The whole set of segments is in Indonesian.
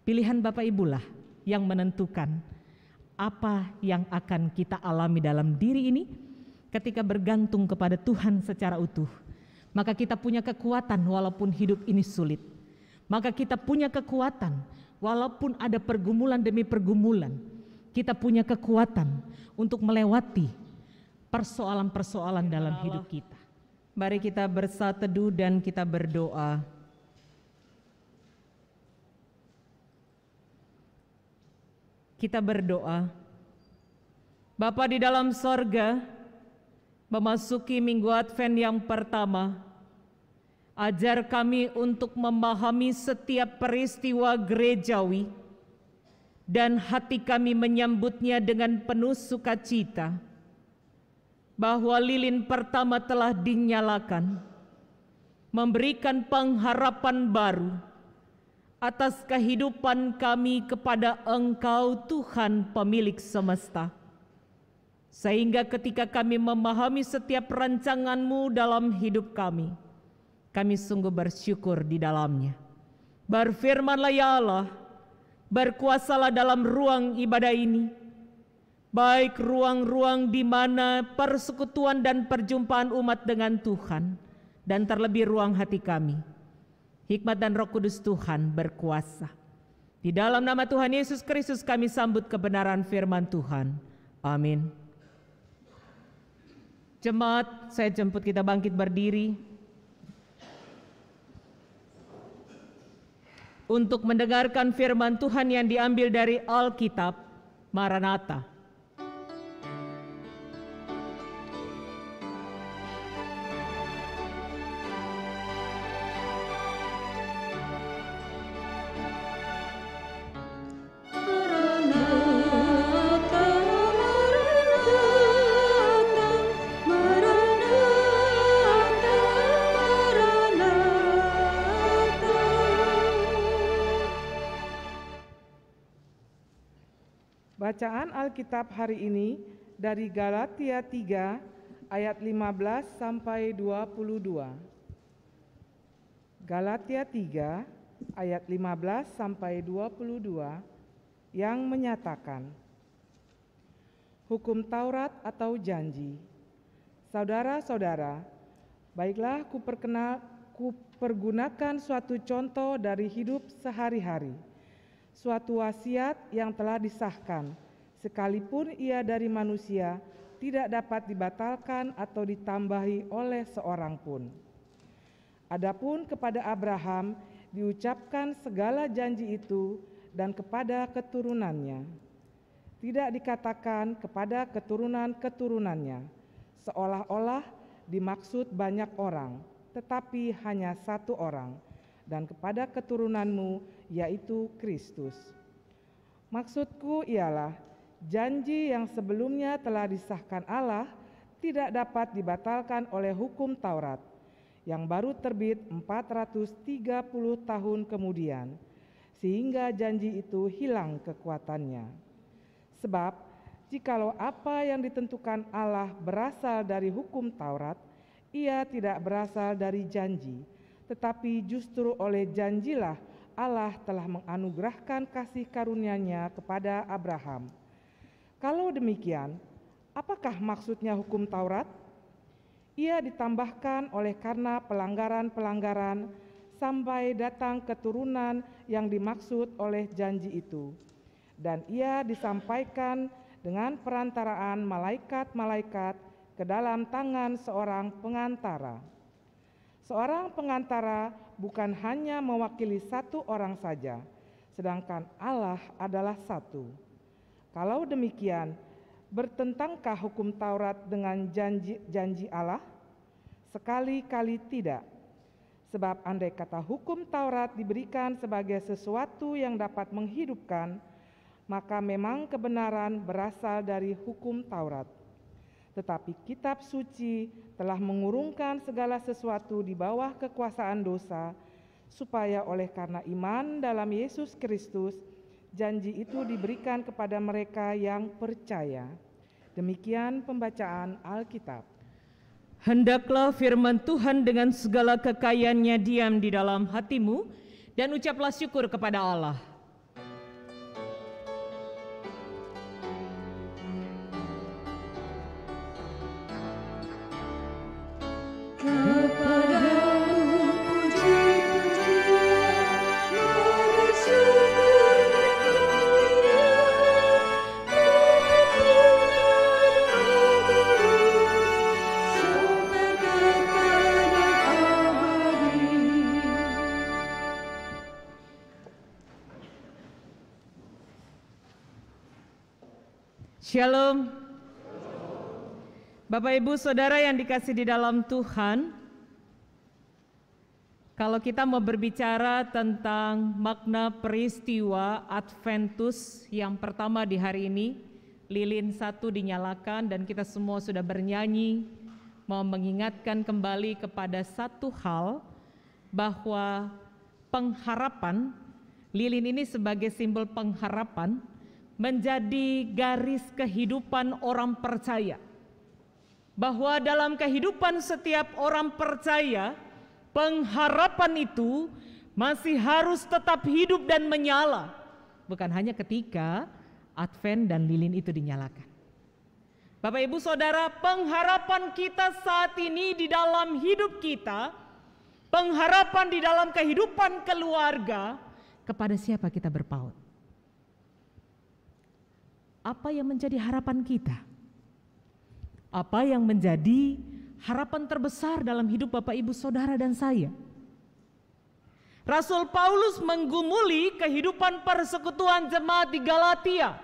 Pilihan Bapak Ibulah yang menentukan apa yang akan kita alami dalam diri ini ketika bergantung kepada Tuhan secara utuh. Maka kita punya kekuatan walaupun hidup ini sulit. Maka kita punya kekuatan walaupun ada pergumulan demi pergumulan. Kita punya kekuatan untuk melewati persoalan-persoalan dalam hidup kita. Mari kita bersatu teduh dan kita berdoa. Kita berdoa. Bapa di dalam sorga, memasuki minggu Advent yang pertama, ajar kami untuk memahami setiap peristiwa gerejawi dan hati kami menyambutnya dengan penuh sukacita, bahwa lilin pertama telah dinyalakan, memberikan pengharapan baru atas kehidupan kami kepada Engkau Tuhan pemilik semesta. Sehingga ketika kami memahami setiap rancangan-Mu dalam hidup kami sungguh bersyukur di dalamnya. Berfirmanlah ya Allah, berkuasalah dalam ruang ibadah ini, baik ruang-ruang di mana persekutuan dan perjumpaan umat dengan Tuhan, dan terlebih ruang hati kami. Hikmat dan Roh Kudus Tuhan berkuasa. Di dalam nama Tuhan Yesus Kristus kami sambut kebenaran firman Tuhan. Amin. Jemaat, saya jemput kita bangkit berdiri untuk mendengarkan firman Tuhan yang diambil dari Alkitab. Maranatha. Bacaan Alkitab hari ini dari Galatia 3 ayat 15 sampai 22. Galatia 3 ayat 15 sampai 22 yang menyatakan, hukum Taurat atau janji. Saudara-saudara, baiklah kupergunakan suatu contoh dari hidup sehari-hari, suatu wasiat yang telah disahkan, sekalipun ia dari manusia, tidak dapat dibatalkan atau ditambahi oleh seorang pun. Adapun kepada Abraham diucapkan segala janji itu dan kepada keturunannya. Tidak dikatakan kepada keturunan-keturunannya, seolah-olah dimaksud banyak orang, tetapi hanya satu orang, dan kepada keturunanmu, yaitu Kristus. Maksudku ialah, janji yang sebelumnya telah disahkan Allah tidak dapat dibatalkan oleh hukum Taurat, yang baru terbit 430 tahun kemudian, sehingga janji itu hilang kekuatannya. Sebab, jikalau apa yang ditentukan Allah berasal dari hukum Taurat, ia tidak berasal dari janji, tetapi justru oleh janjilah Allah telah menganugerahkan kasih karunia-Nya kepada Abraham. Kalau demikian, apakah maksudnya hukum Taurat? Ia ditambahkan oleh karena pelanggaran-pelanggaran sampai datang keturunan yang dimaksud oleh janji itu. Dan ia disampaikan dengan perantaraan malaikat-malaikat ke dalam tangan seorang pengantara. Seorang pengantara bukan hanya mewakili satu orang saja, sedangkan Allah adalah satu. Kalau demikian, bertentangkah hukum Taurat dengan janji Allah? Sekali-kali tidak. Sebab andai kata hukum Taurat diberikan sebagai sesuatu yang dapat menghidupkan, maka memang kebenaran berasal dari hukum Taurat. Tetapi kitab suci telah mengurungkan segala sesuatu di bawah kekuasaan dosa, supaya oleh karena iman dalam Yesus Kristus, janji itu diberikan kepada mereka yang percaya. Demikian pembacaan Alkitab. Hendaklah firman Tuhan dengan segala kekayaannya diam di dalam hatimu, dan ucaplah syukur kepada Allah. Shalom. Bapak Ibu Saudara yang dikasih di dalam Tuhan, kalau kita mau berbicara tentang makna peristiwa Adventus yang pertama di hari ini, lilin 1 dinyalakan dan kita semua sudah bernyanyi, mau mengingatkan kembali kepada satu hal, bahwa pengharapan, lilin ini sebagai simbol pengharapan, menjadi garis kehidupan orang percaya. Bahwa dalam kehidupan setiap orang percaya, pengharapan itu masih harus tetap hidup dan menyala. Bukan hanya ketika Advent dan lilin itu dinyalakan. Bapak Ibu Saudara, pengharapan kita saat ini di dalam hidup kita, pengharapan di dalam kehidupan keluarga, kepada siapa kita berpaut? Apa yang menjadi harapan kita? Apa yang menjadi harapan terbesar dalam hidup Bapak Ibu Saudara dan saya? Rasul Paulus menggumuli kehidupan persekutuan jemaat di Galatia,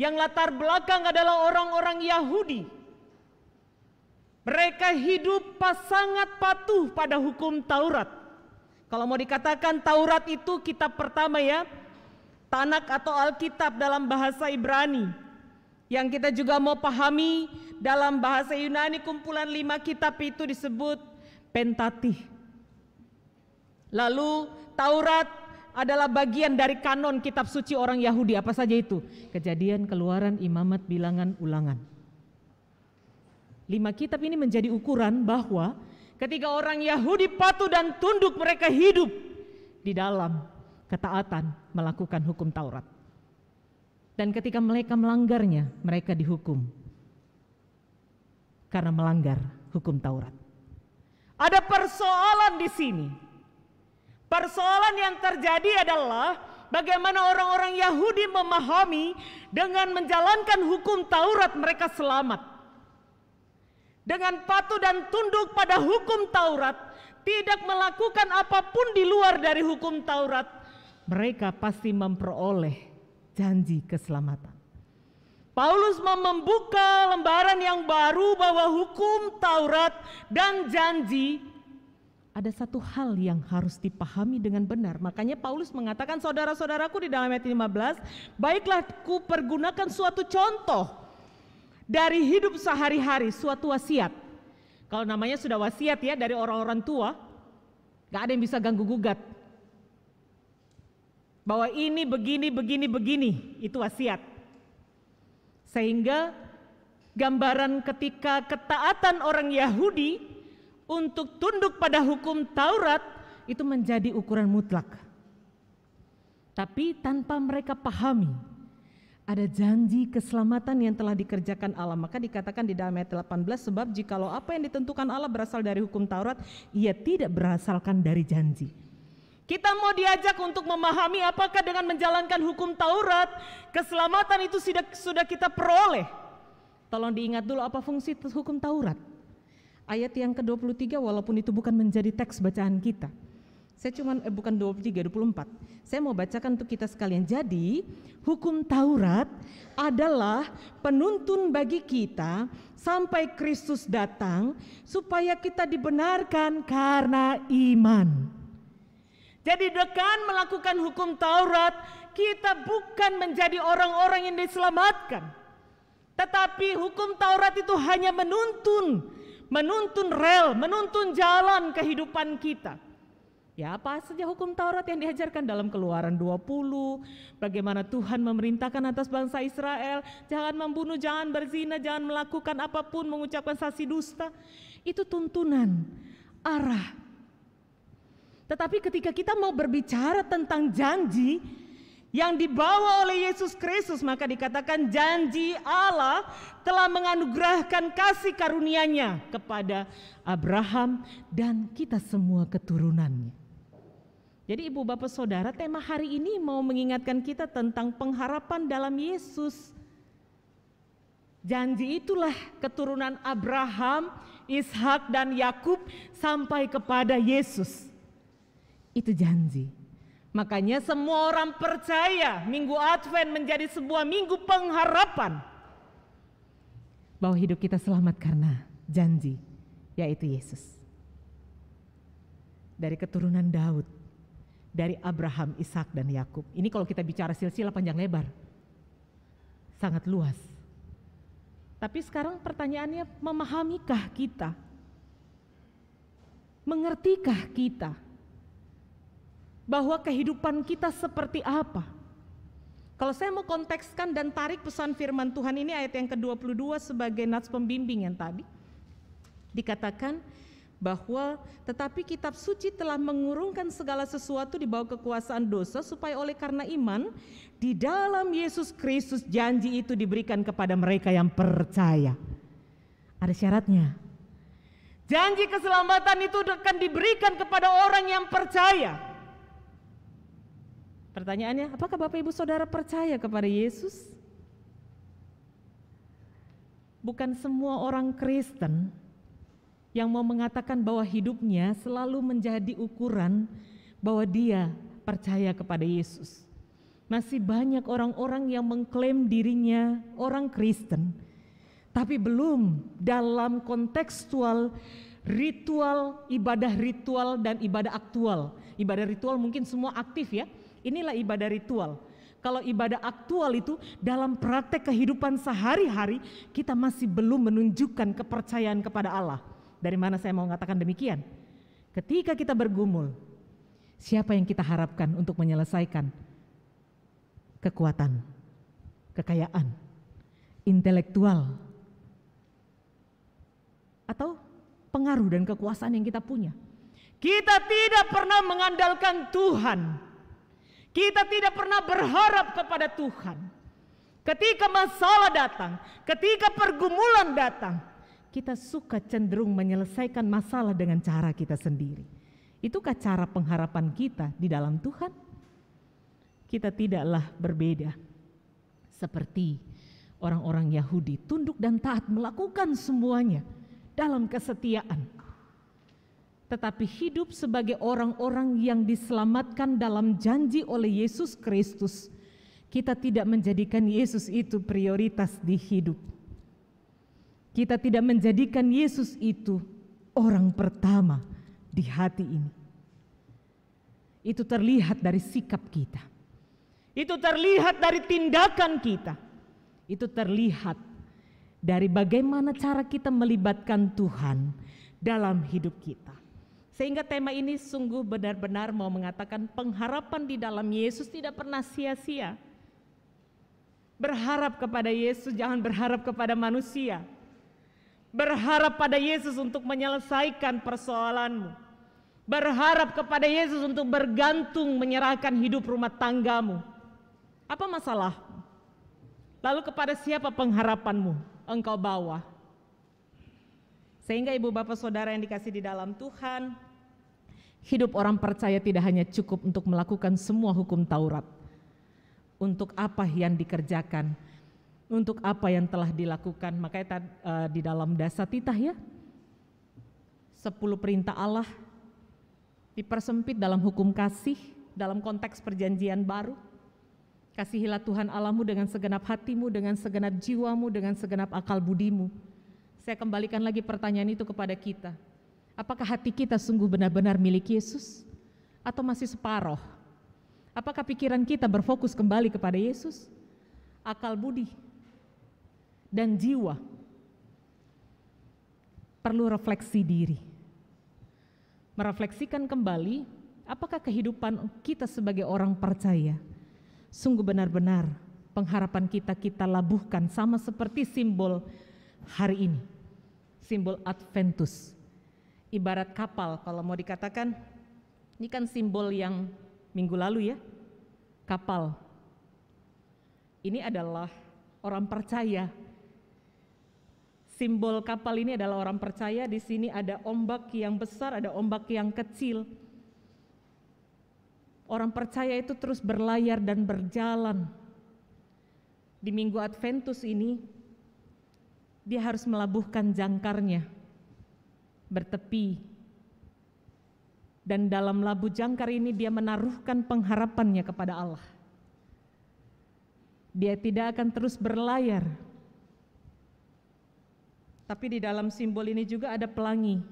yang latar belakang adalah orang-orang Yahudi. Mereka hidup sangat patuh pada hukum Taurat. Kalau mau dikatakan Taurat itu kitab pertama ya, Tanak atau Alkitab dalam bahasa Ibrani, yang kita juga mau pahami dalam bahasa Yunani, kumpulan 5 kitab itu disebut Pentatih. Lalu Taurat adalah bagian dari kanon kitab suci orang Yahudi. Apa saja itu? Kejadian, Keluaran, Imamat, Bilangan, Ulangan. 5 kitab ini menjadi ukuran bahwa ketika orang Yahudi patuh dan tunduk, mereka hidup di dalam ketaatan melakukan hukum Taurat. Dan ketika mereka melanggarnya, mereka dihukum karena melanggar hukum Taurat. Ada persoalan di sini. Persoalan yang terjadi adalah bagaimana orang-orang Yahudi memahami dengan menjalankan hukum Taurat mereka selamat. Dengan patuh dan tunduk pada hukum Taurat, tidak melakukan apapun di luar dari hukum Taurat, mereka pasti memperoleh janji keselamatan. Paulus mau membuka lembaran yang baru bahwa hukum Taurat dan janji, ada satu hal yang harus dipahami dengan benar. Makanya Paulus mengatakan, saudara-saudaraku, di dalam ayat 15, baiklah ku pergunakan suatu contoh dari hidup sehari-hari, suatu wasiat. Kalau namanya sudah wasiat ya dari orang-orang tua, gak ada yang bisa ganggu gugat. Bahwa ini begini, itu wasiat. Sehingga gambaran ketika ketaatan orang Yahudi untuk tunduk pada hukum Taurat itu menjadi ukuran mutlak. Tapi tanpa mereka pahami ada janji keselamatan yang telah dikerjakan Allah. Maka dikatakan di dalam ayat 18, sebab jikalau apa yang ditentukan Allah berasal dari hukum Taurat, ia tidak berasalkan dari janji. Kita mau diajak untuk memahami apakah dengan menjalankan hukum Taurat, keselamatan itu sudah kita peroleh. Tolong diingat dulu apa fungsi hukum Taurat. Ayat yang ke-23, walaupun itu bukan menjadi teks bacaan kita. Saya bukan 23, 24. Saya mau bacakan untuk kita sekalian. Jadi, hukum Taurat adalah penuntun bagi kita sampai Kristus datang supaya kita dibenarkan karena iman. Jadi dengan melakukan hukum Taurat, kita bukan menjadi orang-orang yang diselamatkan. Tetapi hukum Taurat itu hanya menuntun rel, menuntun jalan kehidupan kita. Ya, apa saja hukum Taurat yang diajarkan dalam Keluaran 20, bagaimana Tuhan memerintahkan atas bangsa Israel, jangan membunuh, jangan berzina, jangan melakukan apapun, mengucapkan saksi dusta. Itu tuntunan, arah. Tetapi ketika kita mau berbicara tentang janji yang dibawa oleh Yesus Kristus, maka dikatakan janji Allah telah menganugerahkan kasih karunia-Nya kepada Abraham dan kita semua keturunannya. Jadi Ibu Bapak Saudara, tema hari ini mau mengingatkan kita tentang pengharapan dalam Yesus. Janji itulah keturunan Abraham, Ishak dan Yakub sampai kepada Yesus. Itu janji. Makanya semua orang percaya Minggu Advent menjadi sebuah minggu pengharapan bahwa hidup kita selamat karena janji, yaitu Yesus. Dari keturunan Daud, dari Abraham, Ishak dan Yakub. Ini kalau kita bicara silsilah panjang lebar, sangat luas. Tapi sekarang pertanyaannya, memahamikah kita? Mengertikah kita bahwa kehidupan kita seperti apa? Kalau saya mau kontekskan dan tarik pesan firman Tuhan ini, ayat yang ke-22 sebagai nats pembimbing yang tadi, dikatakan bahwa tetapi kitab suci telah mengurungkan segala sesuatu di bawah kekuasaan dosa, supaya oleh karena iman di dalam Yesus Kristus janji itu diberikan kepada mereka yang percaya. Ada syaratnya. Janji keselamatan itu akan diberikan kepada orang yang percaya. Pertanyaannya, apakah Bapak Ibu Saudara percaya kepada Yesus? Bukan semua orang Kristen yang mau mengatakan bahwa hidupnya selalu menjadi ukuran bahwa dia percaya kepada Yesus. Masih banyak orang-orang yang mengklaim dirinya orang Kristen, tapi belum dalam kontekstual ritual, ibadah ritual dan ibadah aktual. Ibadah ritual mungkin semua aktif ya, inilah ibadah ritual. Kalau ibadah aktual itu dalam praktek kehidupan sehari-hari kita masih belum menunjukkan kepercayaan kepada Allah. Dari mana saya mau mengatakan demikian? Ketika kita bergumul, siapa yang kita harapkan untuk menyelesaikan kekuatan, kekayaan, intelektual, atau pengaruh dan kekuasaan yang kita punya? Kita tidak pernah mengandalkan Tuhan. Kita tidak pernah berharap kepada Tuhan. Ketika masalah datang, ketika pergumulan datang, kita suka cenderung menyelesaikan masalah dengan cara kita sendiri. Itukah cara pengharapan kita di dalam Tuhan? Kita tidaklah berbeda seperti orang-orang Yahudi, tunduk dan taat melakukan semuanya dalam kesetiaan. Tetapi hidup sebagai orang-orang yang diselamatkan dalam janji oleh Yesus Kristus, kita tidak menjadikan Yesus itu prioritas di hidup. Kita tidak menjadikan Yesus itu orang pertama di hati ini. Itu terlihat dari sikap kita. Itu terlihat dari tindakan kita. Itu terlihat dari bagaimana cara kita melibatkan Tuhan dalam hidup kita. Sehingga tema ini sungguh benar-benar mau mengatakan pengharapan di dalam Yesus tidak pernah sia-sia. Berharap kepada Yesus, jangan berharap kepada manusia. Berharap pada Yesus untuk menyelesaikan persoalanmu. Berharap kepada Yesus untuk bergantung menyerahkan hidup rumah tanggamu. Apa masalahmu? Lalu kepada siapa pengharapanmu engkau bawa? Sehingga ibu bapak saudara yang dikasih di dalam Tuhan, hidup orang percaya tidak hanya cukup untuk melakukan semua hukum Taurat. Untuk apa yang dikerjakan, untuk apa yang telah dilakukan. Makanya di dalam Dasatitah ya, 10 perintah Allah dipersempit dalam hukum kasih, dalam konteks perjanjian baru. Kasihilah Tuhan Allahmu dengan segenap hatimu, dengan segenap jiwamu, dengan segenap akal budimu. Saya kembalikan lagi pertanyaan itu kepada kita. Apakah hati kita sungguh benar-benar milik Yesus? Atau masih separoh? Apakah pikiran kita berfokus kembali kepada Yesus? Akal budi dan jiwa perlu refleksi diri. Merefleksikan kembali, apakah kehidupan kita sebagai orang percaya sungguh benar-benar pengharapan kita labuhkan sama seperti simbol hari ini, simbol Adventus. Ibarat kapal, kalau mau dikatakan, ini kan simbol yang minggu lalu ya, kapal. Ini adalah orang percaya. Simbol kapal ini adalah orang percaya. Di sini ada ombak yang besar, ada ombak yang kecil. Orang percaya itu terus berlayar dan berjalan. Di minggu Adventus ini, dia harus melabuhkan jangkarnya, bertepi Dan dalam labu jangkar ini dia menaruhkan pengharapannya kepada Allah. Dia tidak akan terus berlayar. Tapi di dalam simbol ini juga ada pelangi.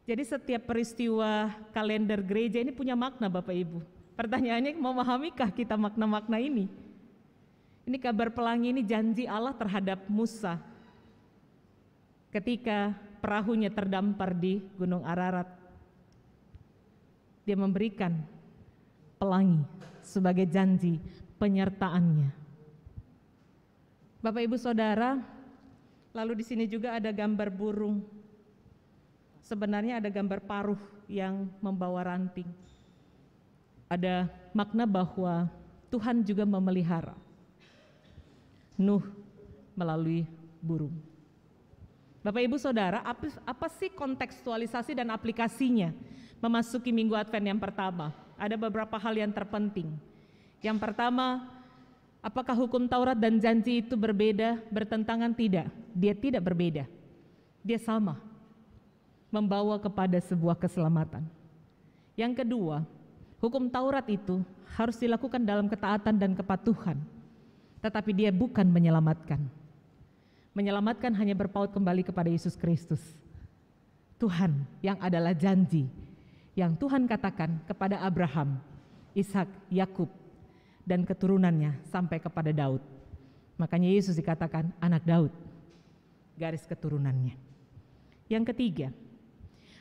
Jadi setiap peristiwa kalender gereja ini punya makna Bapak Ibu. Pertanyaannya, memahamikah kita makna-makna ini? Ini kabar pelangi ini janji Allah terhadap Musa ketika perahunya terdampar di Gunung Ararat. Dia memberikan pelangi sebagai janji penyertaannya. Bapak Ibu Saudara, lalu di sini juga ada gambar burung. Sebenarnya ada gambar paruh yang membawa ranting. Ada makna bahwa Tuhan juga memelihara Nuh melalui burung. Bapak Ibu Saudara, apa sih kontekstualisasi dan aplikasinya memasuki Minggu Advent yang pertama? Ada beberapa hal yang terpenting. Yang pertama, apakah hukum Taurat dan janji itu berbeda, bertentangan? Tidak, dia tidak berbeda. Dia sama, membawa kepada sebuah keselamatan. Yang kedua, hukum Taurat itu harus dilakukan dalam ketaatan dan kepatuhan, tetapi dia bukan menyelamatkan. Menyelamatkan hanya berpaut kembali kepada Yesus Kristus. Tuhan yang adalah janji yang Tuhan katakan kepada Abraham, Ishak, Yakub, dan keturunannya sampai kepada Daud. Makanya Yesus dikatakan anak Daud, garis keturunannya. Yang ketiga,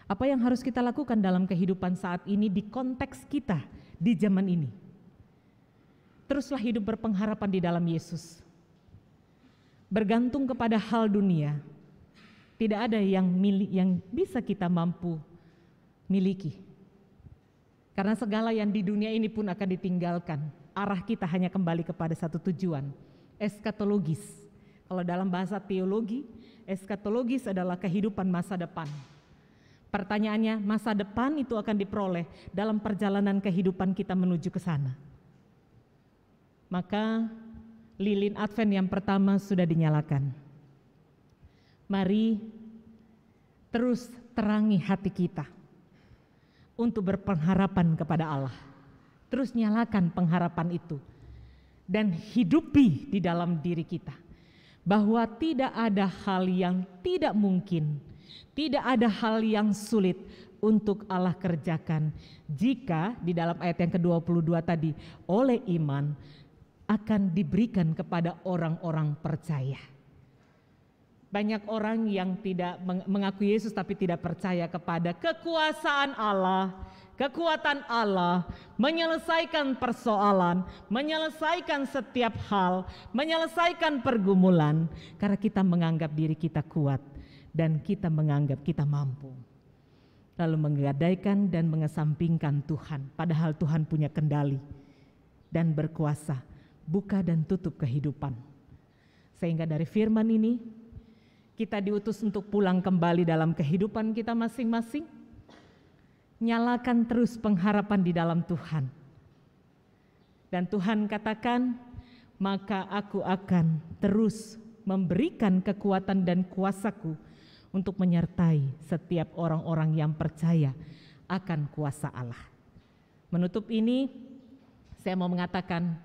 apa yang harus kita lakukan dalam kehidupan saat ini di konteks kita di zaman ini? Teruslah hidup berpengharapan di dalam Yesus. Bergantung kepada hal dunia, tidak ada yang bisa kita mampu miliki. Karena segala yang di dunia ini pun akan ditinggalkan. Arah kita hanya kembali kepada satu tujuan, eskatologis. Kalau dalam bahasa teologi, eskatologis adalah kehidupan masa depan. Pertanyaannya, masa depan itu akan diperoleh dalam perjalanan kehidupan kita menuju ke sana. Maka lilin Advent yang pertama sudah dinyalakan. Mari terus terangi hati kita untuk berpengharapan kepada Allah. Terus nyalakan pengharapan itu dan hidupi di dalam diri kita bahwa tidak ada hal yang tidak mungkin, tidak ada hal yang sulit untuk Allah kerjakan jika di dalam ayat yang ke-22 tadi oleh iman akan diberikan kepada orang-orang percaya. Banyak orang yang tidak mengaku Yesus tapi tidak percaya kepada kekuasaan Allah, kekuatan Allah, menyelesaikan persoalan, menyelesaikan setiap hal, menyelesaikan pergumulan, karena kita menganggap diri kita kuat dan kita menganggap kita mampu. Lalu menggadaikan dan mengesampingkan Tuhan, padahal Tuhan punya kendali dan berkuasa buka dan tutup kehidupan. Sehingga dari firman ini kita diutus untuk pulang kembali dalam kehidupan kita masing-masing. Nyalakan terus pengharapan di dalam Tuhan. Dan Tuhan katakan, maka aku akan terus memberikan kekuatan dan kuasaku untuk menyertai setiap orang-orang yang percaya akan kuasa Allah. Menutup ini, saya mau mengatakan,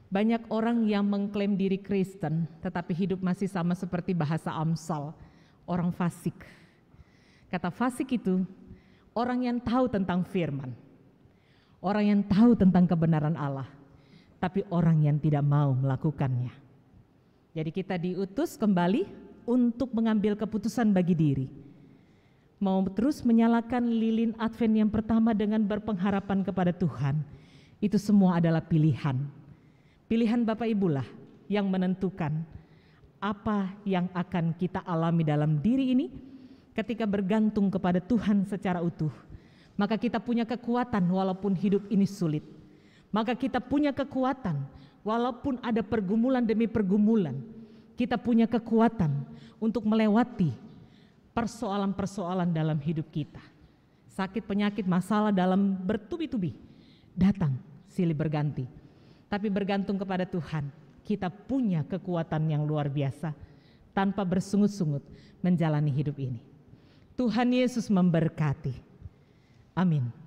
banyak orang yang mengklaim diri Kristen, tetapi hidup masih sama seperti bahasa Amsal, orang fasik. Kata fasik itu orang yang tahu tentang firman, orang yang tahu tentang kebenaran Allah, tapi orang yang tidak mau melakukannya. Jadi kita diutus kembali untuk mengambil keputusan bagi diri. Mau terus menyalakan lilin Advent yang pertama dengan berpengharapan kepada Tuhan, itu semua adalah pilihan. Pilihan Bapak Ibu lah yang menentukan apa yang akan kita alami dalam diri ini ketika bergantung kepada Tuhan secara utuh. Maka kita punya kekuatan walaupun hidup ini sulit. Maka kita punya kekuatan walaupun ada pergumulan demi pergumulan. Kita punya kekuatan untuk melewati persoalan-persoalan dalam hidup kita. Sakit, penyakit, masalah dalam bertubi-tubi datang silih berganti. Tapi bergantung kepada Tuhan, kita punya kekuatan yang luar biasa tanpa bersungut-sungut menjalani hidup ini. Tuhan Yesus memberkati. Amin.